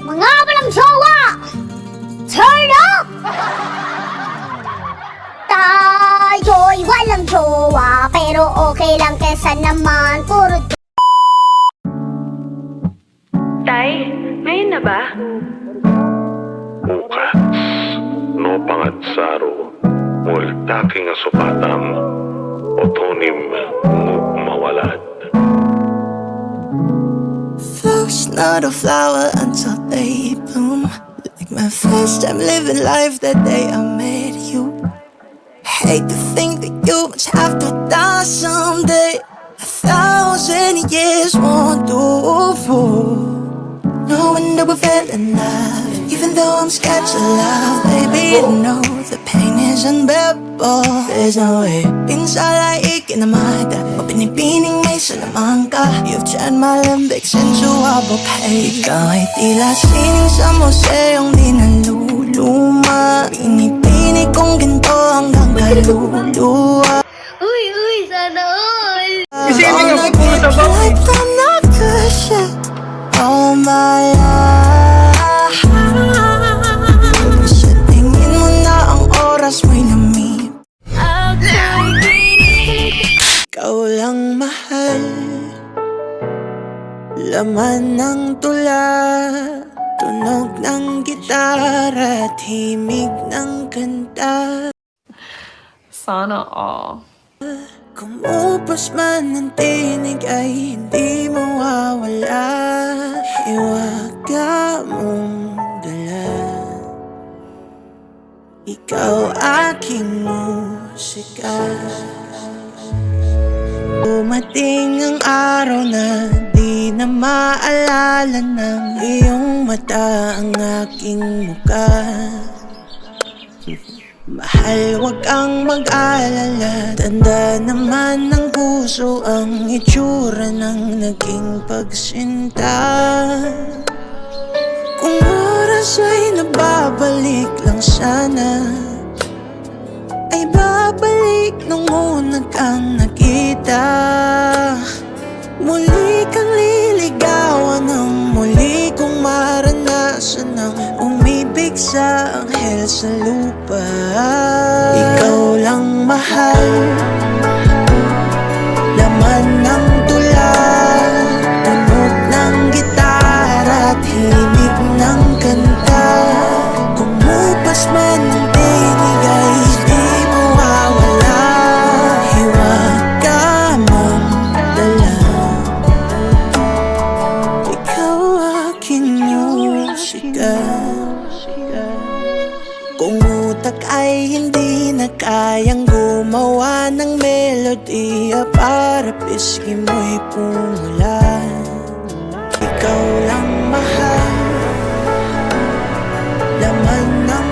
Mga walang jowa! Turn up! Tayo'y walang jowa, pero okay lang kesa naman puro Tay, ngayon na ba? Muka, no pangatsaro, multaking asupatam, otonim mawalat. Flowers not a flower until they bloom. Like my first time living life that day I met you. Hate to think that you must have to die someday. 1,000 years won't do for no one ever fell in love. Even though I'm scared to love, baby, I know the pain is unbearable. There's no way Pinsala ikinamada Mapinipining may salamang ka. You've turned my limbics into a bouquet. Ikaw ay tila sining sa museong di naluluma. Pinipini kong ginto hanggang kaluluwa. Uy, sana all! Kasi hindi nga puro sa bakit I'm not good shit all my life. Sa tingin mo na ang oras mo'y lamig. Ikaw lang mahal, laman ng tula, tunog ng gitara, himig ng kanta. Sana all. Kumupas man ang tinig ay hindi mawawala. Hiwaga mong dala, ikaw aking musika. Dumating ang araw na di na maalala ng iyong mata ang aking muka. Mahal, wag kang mag-alala. Tanda naman ng puso ang itsura ng naging pagsinta. Kung oras ay nababalik lang sana, ay babalik nung una kang nakita. Muli kang liligawan ng muli kong maranasan ng umibig sa anghel sa lupa. Ikaw lang mahal, laman ng tula, tunog ng gitara at himig ng kanta. Kumupas man ang tinig ay di mawawala. Hiwaga mong dala, ikaw aking musika. Kung utak ay hindi na kayang gumawa ng melodiya para pisngi mo'y pumula. Ikaw lang mahal, laman ng